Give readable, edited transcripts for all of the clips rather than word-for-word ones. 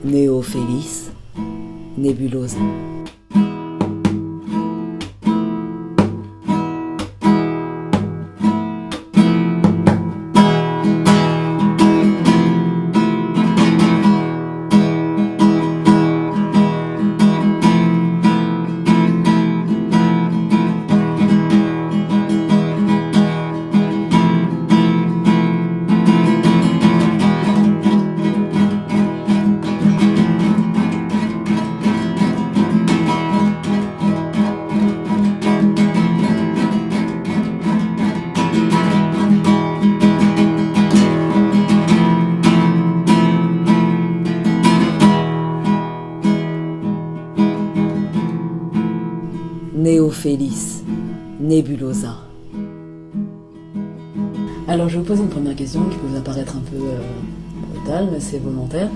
Neo Feliz, Nebulosa. Neo Feliz, Nebulosa. Alors je vais vous poser une première question qui peut vous apparaître un peu brutale, mais c'est volontaire.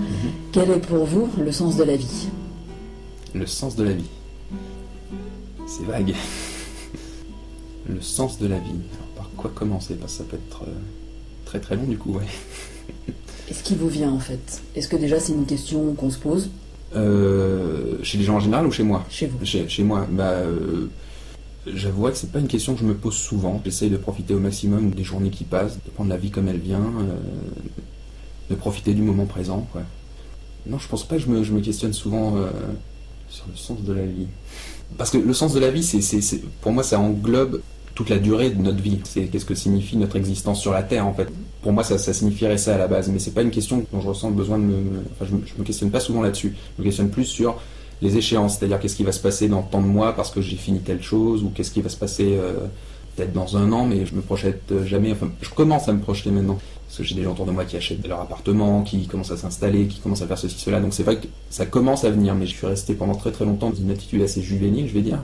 Quel est pour vous le sens de la vie? Le sens de la vie. C'est vague. Le sens de la vie. Alors, par quoi commencer? Parce que ça peut être très très long du coup, ouais. Est-ce qui vous vient en fait? Est-ce que déjà c'est une question qu'on se pose? Chez les gens en général ou chez moi? Chez vous. Chez moi, j'avoue que c'est pas une question que je me pose souvent. J'essaye de profiter au maximum des journées qui passent, de prendre la vie comme elle vient, de profiter du moment présent, quoi. Non, je pense pas que je me questionne souvent sur le sens de la vie. Parce que le sens de la vie, pour moi, ça englobe toute la durée de notre vie. C'est qu'est-ce que signifie notre existence sur la Terre, en fait. Pour moi, ça signifierait ça à la base, mais c'est pas une question dont je ressens le besoin de Enfin, je me questionne pas souvent là-dessus. Je me questionne plus sur les échéances, c'est-à-dire qu'est-ce qui va se passer dans tant de mois parce que j'ai fini telle chose, ou qu'est-ce qui va se passer peut-être dans un an, mais je me projette jamais. Enfin, je commence à me projeter maintenant. Parce que j'ai des gens autour de moi qui achètent leur appartement, qui commencent à s'installer, qui commencent à faire ceci, cela. Donc c'est vrai que ça commence à venir, mais je suis resté pendant très très longtemps dans une attitude assez juvénile, je vais dire.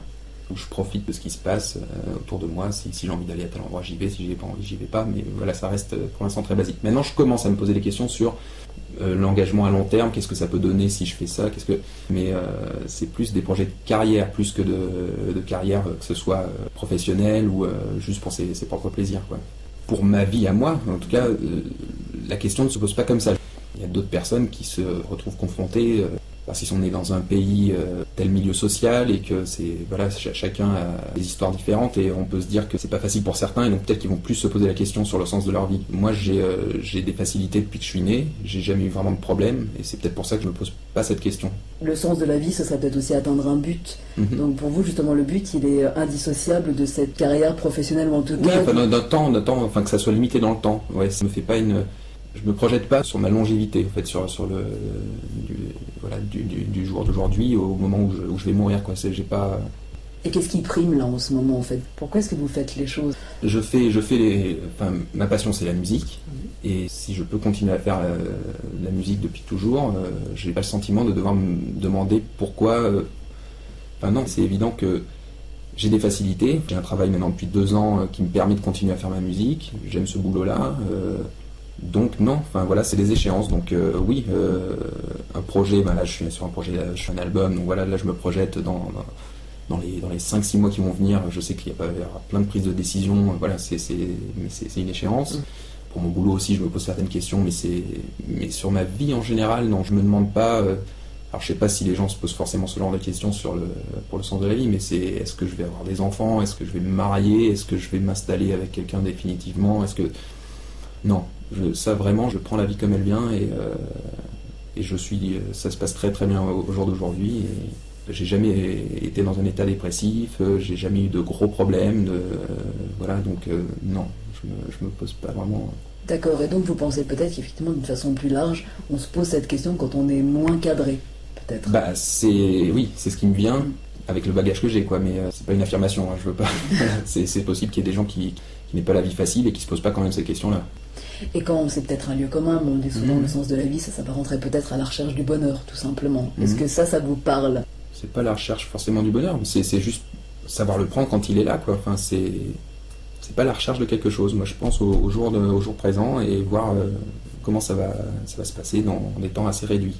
Où je profite de ce qui se passe autour de moi. Si j'ai envie d'aller à tel endroit, j'y vais. Si j'ai pas envie, j'y vais pas. Mais voilà, ça reste pour l'instant très basique. Maintenant, je commence à me poser des questions sur l'engagement à long terme. Qu'est-ce que ça peut donner si je fais ça? Mais c'est plus des projets de carrière, plus que de carrière, que ce soit professionnel ou juste pour ses propres plaisirs, quoi. Pour ma vie à moi, en tout cas, la question ne se pose pas comme ça. Il y a d'autres personnes qui se retrouvent confrontées parce qu'ils sont nés dans un pays tel milieu social et que chacun a des histoires différentes et on peut se dire que c'est pas facile pour certains et donc peut-être qu'ils vont plus se poser la question sur le sens de leur vie. Moi j'ai des facilités depuis que je suis né, j'ai jamais eu vraiment de problème et c'est peut-être pour ça que je me pose pas cette question. Le sens de la vie, ce serait peut-être aussi atteindre un but. Donc pour vous, justement, le but, il est indissociable de cette carrière professionnelle ou en tout cas... Oui, enfin, d'un temps, enfin que ça soit limité dans le temps. Ouais, ça me fait pas je me projette pas sur ma longévité, en fait, sur du jour d'aujourd'hui au moment où je vais mourir, quoi. J'ai pas. Et qu'est-ce qui prime là en ce moment, en fait? Pourquoi est-ce que vous faites les choses? Enfin, ma passion c'est la musique, et si je peux continuer à faire la musique depuis toujours, j'ai pas le sentiment de devoir me demander pourquoi. Enfin non, c'est évident que j'ai des facilités. J'ai un travail maintenant depuis 2 ans qui me permet de continuer à faire ma musique. J'aime ce boulot-là. Donc non, enfin voilà, c'est des échéances. Donc oui, un projet, là je suis sur un projet, je suis un album, donc voilà, là je me projette dans les 5-6 mois qui vont venir. Je sais qu'il y aura plein de prises de décision, voilà, c'est une échéance. Pour mon boulot aussi, je me pose certaines questions, mais sur ma vie en général, non, je me demande pas. Alors je sais pas si les gens se posent forcément ce genre de questions pour le sens de la vie, mais est-ce que je vais avoir des enfants, est-ce que je vais me marier, est-ce que je vais m'installer avec quelqu'un définitivement, non. Ça vraiment, je prends la vie comme elle vient et ça se passe très très bien au jour d'aujourd'hui. Et j'ai jamais été dans un état dépressif, j'ai jamais eu de gros problèmes, voilà, donc non, je me pose pas vraiment. D'accord, et donc vous pensez peut-être qu'effectivement d'une façon plus large, on se pose cette question quand on est moins cadré, peut-être. Oui, c'est ce qui me vient avec le bagage que j'ai, quoi, mais c'est pas une affirmation, hein, je veux pas. c'est possible qu'il y ait des gens qui n'aient pas la vie facile et qui se posent pas quand même ces questions-là. Et quand c'est peut-être un lieu commun, on dit souvent le sens de la vie, ça s'apparenterait peut-être à la recherche du bonheur, tout simplement. Est-ce que ça vous parle? C'est pas la recherche forcément du bonheur, c'est juste savoir le prendre quand il est là, quoi. Enfin, c'est pas la recherche de quelque chose. Moi, je pense au jour présent et voir comment ça va se passer dans des temps assez réduits.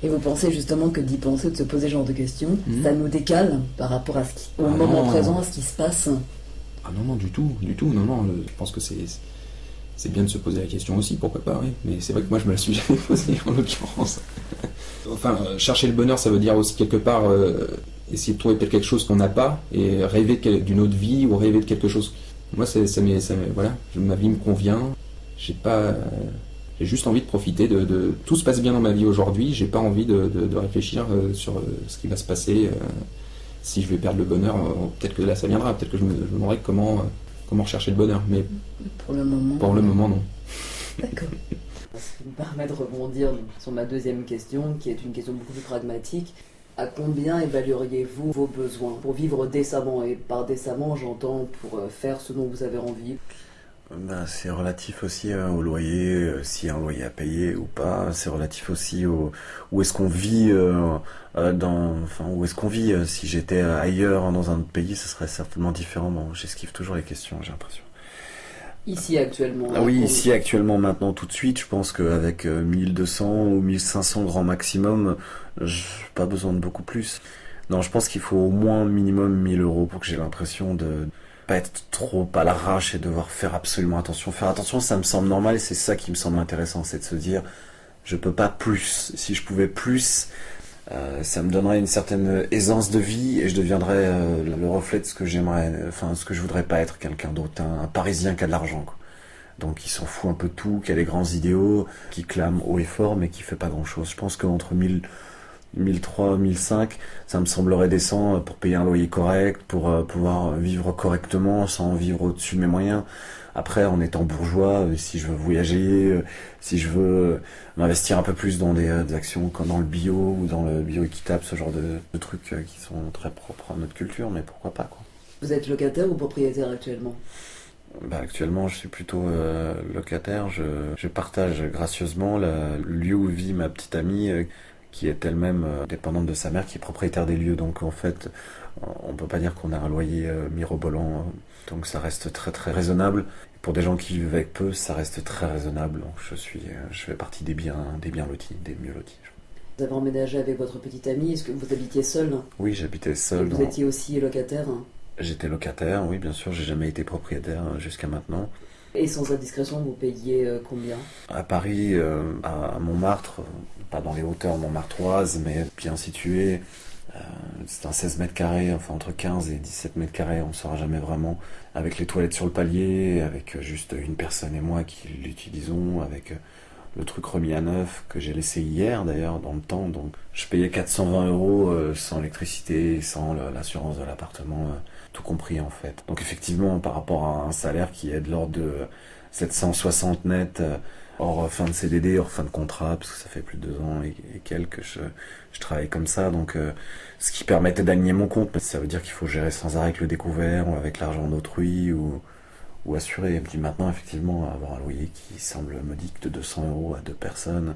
Et vous pensez justement que d'y penser, de se poser ce genre de questions, ça nous décale par rapport au moment présent, à ce qui se passe? Ah non, du tout, non, je pense que c'est bien de se poser la question aussi, pourquoi pas, oui. Mais c'est vrai que moi je me la suis jamais posée en l'occurrence. Enfin, chercher le bonheur, ça veut dire aussi quelque part essayer de trouver peut-être quelque chose qu'on n'a pas et rêver d'une autre vie ou rêver de quelque chose. Moi, voilà, ma vie me convient. J'ai juste envie de profiter tout se passe bien dans ma vie aujourd'hui. J'ai pas envie de réfléchir sur ce qui va se passer. Si je vais perdre le bonheur, peut-être que là ça viendra. Peut-être que je me demanderai comment rechercher le bonheur. Mais pour le moment, non. D'accord. Ce qui me permet de rebondir sur ma deuxième question, qui est une question beaucoup plus pragmatique. À combien évalueriez-vous vos besoins pour vivre décemment? Et par décemment, j'entends pour faire ce dont vous avez envie. C'est relatif aussi au loyer, s'il y a un loyer à payer ou pas. C'est relatif aussi où est-ce qu'on vit, où est-ce qu'on vit. Si j'étais ailleurs, dans un autre pays, ce serait certainement différent. Bon, j'esquive toujours les questions, j'ai l'impression. Ici actuellement. Oui, ici actuellement, maintenant, tout de suite, je pense qu'avec 1200 ou 1500 grand maximum, j'ai pas besoin de beaucoup plus. Non, je pense qu'il faut au moins minimum 1000 euros pour que j'ai l'impression de pas être trop à l'arrache et devoir faire absolument attention. Faire attention, ça me semble normal et c'est ça qui me semble intéressant, c'est de se dire, je peux pas plus. Si je pouvais plus, ça me donnerait une certaine aisance de vie et je deviendrais le reflet de ce que j'aimerais, ce que je voudrais pas être, quelqu'un d'autre, un Parisien qui a de l'argent, quoi. Donc il s'en fout un peu de tout, qui a des grands idéaux, qui clame haut et fort mais qui fait pas grand chose. Je pense qu'entre 1003, 1005, ça me semblerait décent pour payer un loyer correct, pour pouvoir vivre correctement sans vivre au-dessus de mes moyens. Après, en étant bourgeois, si je veux voyager, si je veux m'investir un peu plus dans des actions comme dans le bio ou dans le bio équitable, ce genre de trucs qui sont très propres à notre culture, mais pourquoi pas, quoi. Vous êtes locataire ou propriétaire actuellement? Actuellement, je suis plutôt locataire. Je partage gracieusement le lieu où vit ma petite amie, qui est elle-même dépendante de sa mère, qui est propriétaire des lieux. Donc en fait, on peut pas dire qu'on a un loyer mirobolant. Donc ça reste très très raisonnable. Pour des gens qui vivent avec peu, ça reste très raisonnable. Donc je fais partie des bien lotis, des mieux lotis. Vous avez emménagé avec votre petite amie. Est-ce que vous habitiez seul? Oui, j'habitais seul. Vous étiez aussi locataire? J'étais locataire, oui, bien sûr. J'ai jamais été propriétaire jusqu'à maintenant. Et sans indiscrétion, vous payiez combien? À Paris, à Montmartre, pas dans les hauteurs montmartroises, mais bien situé. C'est un 16 mètres carrés, enfin entre 15 et 17 mètres carrés, on ne saura jamais vraiment. Avec les toilettes sur le palier, avec juste une personne et moi qui l'utilisons, avec le truc remis à neuf que j'ai laissé hier d'ailleurs dans le temps. Donc je payais 420 euros sans l'électricité, sans l'assurance de l'appartement, tout compris en fait. Donc effectivement, par rapport à un salaire qui est de l'ordre de 760 net, hors fin de CDD, hors fin de contrat, parce que ça fait plus de 2 ans et quelques que je travaille comme ça, donc ce qui permettait d'aligner mon compte, mais ça veut dire qu'il faut gérer sans arrêt avec le découvert, ou avec l'argent d'autrui, ou assurer. Et puis maintenant, effectivement, avoir un loyer qui semble modique de 200 euros à 2 personnes,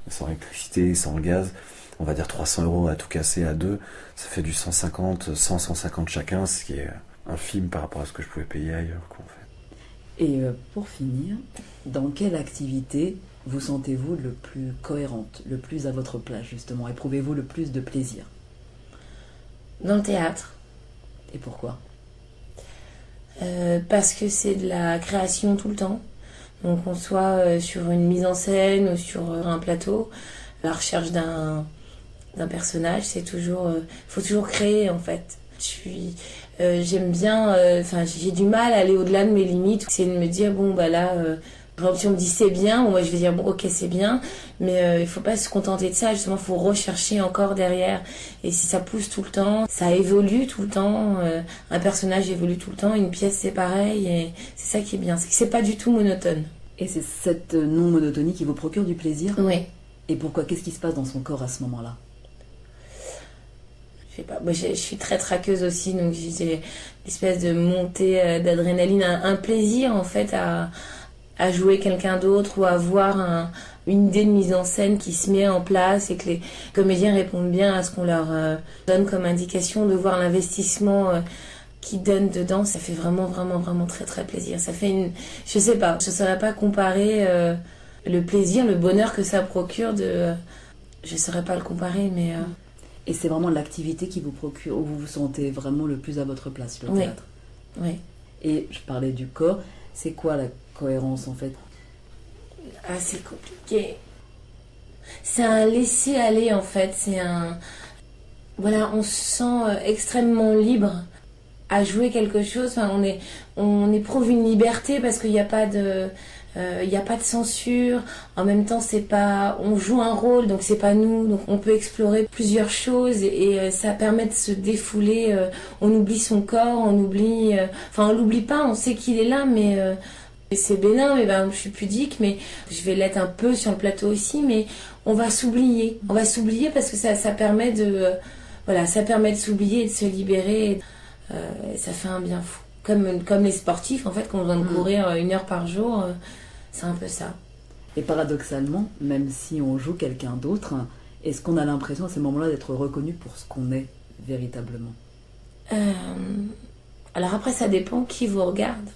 sans électricité, sans gaz, on va dire 300 euros à tout casser à 2, ça fait du 150, 150 chacun, ce qui est infime par rapport à ce que je pouvais payer ailleurs, quoi, en fait. Et pour finir, dans quelle activité vous sentez-vous le plus cohérente, le plus à votre place justement? Éprouvez-vous le plus de plaisir? Dans le théâtre. Et pourquoi? Parce que c'est de la création tout le temps. Donc qu'on soit sur une mise en scène ou sur un plateau, la recherche d'un personnage, c'est toujours... faut toujours créer en fait. J'aime bien... j'ai du mal à aller au-delà de mes limites. C'est de me dire, bon bah là... si on me dit c'est bien, moi je vais dire bon ok c'est bien, mais il faut pas se contenter de ça, justement il faut rechercher encore derrière. Et si ça pousse tout le temps, ça évolue tout le temps, un personnage évolue tout le temps, une pièce c'est pareil, et c'est ça qui est bien, c'est que c'est pas du tout monotone. Et c'est cette non-monotonie qui vous procure du plaisir? Oui. Et pourquoi? Qu'est-ce qui se passe dans son corps à ce moment-là? Je sais pas, moi je suis très traqueuse aussi, donc j'ai une espèce de montée d'adrénaline, un plaisir en fait à jouer quelqu'un d'autre ou à voir une idée de mise en scène qui se met en place et que les comédiens répondent bien à ce qu'on leur donne comme indication, de voir l'investissement qu'ils donnent dedans, ça fait vraiment vraiment vraiment très très plaisir. Ça fait je sais pas, je saurais pas comparer le plaisir, le bonheur que ça procure je saurais pas le comparer, mais Et c'est vraiment l'activité qui vous procure, où vous vous sentez vraiment le plus à votre place, le théâtre? Oui. Et je parlais du corps, c'est quoi la cohérence en fait? Ah, c'est compliqué. c'est un laisser-aller en fait. C'est un... Voilà, on se sent extrêmement libre à jouer quelque chose. Enfin, on éprouve une liberté parce qu'il n'y a pas de... il n'y a pas de censure. En même temps, c'est pas, on joue un rôle, donc c'est pas nous. Donc on peut explorer plusieurs choses et ça permet de se défouler. On oublie son corps, on oublie. Enfin, on l'oublie pas. On sait qu'il est là, mais c'est bénin. Mais ben, je suis pudique, mais je vais l'être un peu sur le plateau aussi. Mais on va s'oublier. On va s'oublier parce que ça permet de, voilà, ça permet de s'oublier et de se libérer. Ça fait un bien fou. Comme les sportifs, en fait, qui ont besoin de courir 1 heure par jour. C'est un peu ça. Et paradoxalement, même si on joue quelqu'un d'autre, est-ce qu'on a l'impression à ces moments-là d'être reconnu pour ce qu'on est véritablement ? Alors après, ça dépend qui vous regarde.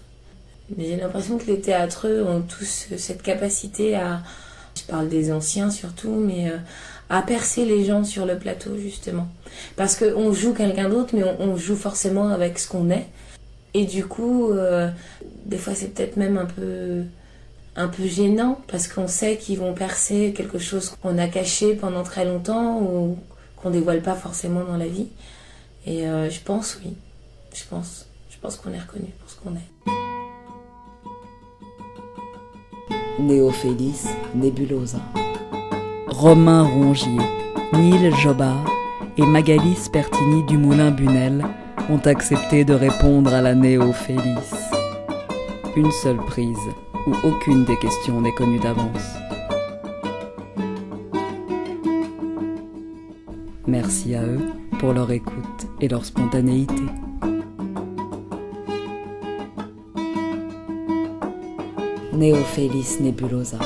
Mais j'ai l'impression que les théâtreux ont tous cette capacité à, je parle des anciens surtout, mais à percer les gens sur le plateau justement. Parce qu'on joue quelqu'un d'autre, mais on joue forcément avec ce qu'on est. Et du coup, des fois c'est peut-être même un peu gênant parce qu'on sait qu'ils vont percer quelque chose qu'on a caché pendant très longtemps ou qu'on dévoile pas forcément dans la vie. Et je pense, oui. Je pense qu'on est reconnu pour ce qu'on est. Néophélis Nebulosa. Romain Rongier, Neil Jobard et Magali Spertini du Moulin Bunel ont accepté de répondre à la Néophélis. Une seule prise, où aucune des questions n'est connue d'avance. Merci à eux pour leur écoute et leur spontanéité. Néophélis Nebulosa.